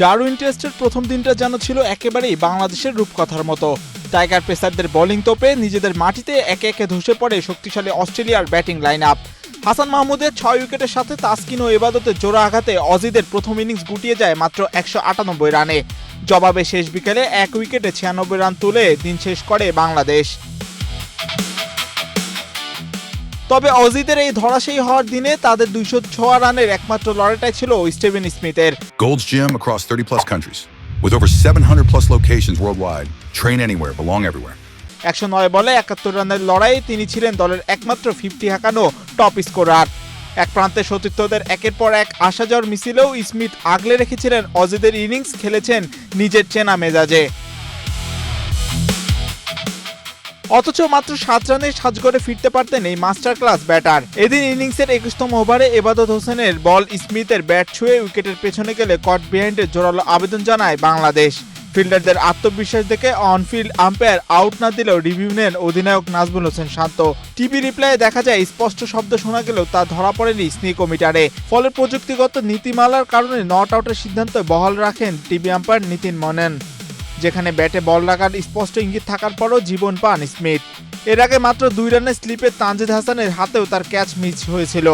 Darwin টেস্টের প্রথম দিনটা যেন ছিল একেবারেই বাংলাদেশের রূপকথার মতো। টাইগার পেসারদের বোলিং তোপে নিজেদের মাটিতে একে একে ধসে পড়ে শক্তিশালী অস্ট্রেলিয়ার ব্যাটিং লাইন আপ। হাসান মাহমুদের ৬ উইকেটের সাথে তাসকিন ও এবাদতের জোড়া আঘাতে অজিদের প্রথম ইনিংস গুটিয়ে যায় মাত্র ১৯৮ রানে। জবাবে শেষ বিকেলে ১ উইকেটে ৯৬ রান তুলে দিন শেষ করে বাংলাদেশ। তবে অজিদের এই ধরাশায়ী হওয়ার দিনে তাদের ২০৬ রানের একমাত্র লড়াইটাই ছিল Steven স্মিথের। Gold's Gym across 30 plus countries with over 700 plus locations worldwide. Train anywhere, belong everywhere. ১০৯ বলে ৭১ রানের লড়াইয়ে তিনি ছিলেন দলের একমাত্র 50 হাঁকানো টপ স্কোরার। এক প্রান্তে সতীর্থদের একের পর এক আসা যাওয়ার মিছিলেও স্মিথ আগলে রেখেছিলেন অজিদের ইনিংস, খেলেছেন নিজের চেনা মেজাজে। অথচ মাত্র ৭ রানে সাজঘরে ফিরতে পারতেন এই মাস্টার ক্লাস ব্যাটার। এদিন ইনিংসের ২১তম ওভারে এবাদত হোসেনের বল স্মিথের ব্যাট ছুঁয়ে উইকেটের পেছনে গেলে কট বিহাইন্ডের জোরালো আবেদন জানায় বাংলাদেশ। ফিল্ডারদের আত্মবিশ্বাস দেখে অনফিল্ড আম্পায়ার আউট না দিলেও রিভিউ নেন অধিনায়ক নাজমুল হোসেন শান্ত। টিভি রিপ্লাইয়ে দেখা যায় স্পষ্ট শব্দ শোনা গেলেও তা ধরা পড়েনি স্নিকোমিটারে। ফলে প্রযুক্তিগত নীতিমালার কারণে নট আউটের সিদ্ধান্ত বহাল রাখেন টিভি আম্পায়ার নীতিন মনেন, যেখানে ব্যাটে বল লাগার স্পষ্ট ইঙ্গিত থাকার পরও জীবন পান স্মিথ। এর আগে মাত্র ২ রানের স্লিপে তানজিদ হাসানের হাতেও তার ক্যাচ মিস হয়েছিল।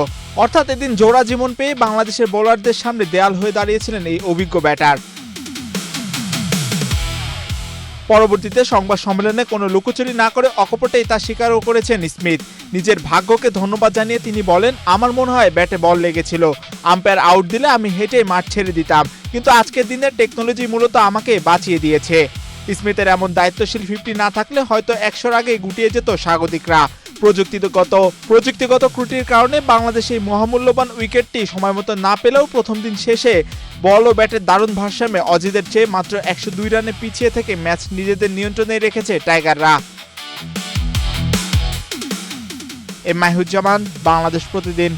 অর্থাৎ এদিন জোড়া জীবন পেয়ে বাংলাদেশের বোলারদের সামনে দেয়াল হয়ে দাঁড়িয়েছিলেন এই অভিজ্ঞ ব্যাটার। পরবর্তীতে সংবাদ সম্মেলনে কোনো লুকোচুরি না করে অকপটেই তা স্বীকারও করেছেন স্মিথ। নিজের ভাগ্যকে ধন্যবাদ জানিয়ে তিনি বলেন, আমার মনে হয় ব্যাটে বল লেগেছিল, আম্পায়ার আউট দিলে আমি হেঁটেই মাঠ ছেড়ে দিতাম, কিন্তু আজকের দিনে টেকনোলজি মূলত আমাকে বাঁচিয়ে দিয়েছে। স্মিথের এমন দায়িত্বশীল 50 না থাকলে হয়তো ১০০ আগেই গুটিয়ে যেত স্বাগতিকরা। প্রযুক্তিগত ত্রুটির কারণে বাংলাদেশ এই মহামূল্যবান উইকেটটি সময়মতো না পেলেও প্রথম দিন শেষে বল ও ব্যাটের দারুণ ভারসাম্যে অজিদের চেয়ে মাত্র ১০২ রানে পিছিয়ে থেকে ম্যাচ নিজেদের নিয়ন্ত্রণে রেখেছে টাইগাররা। এম মাহিউজ্জামান, বাংলাদেশ প্রতিদিন।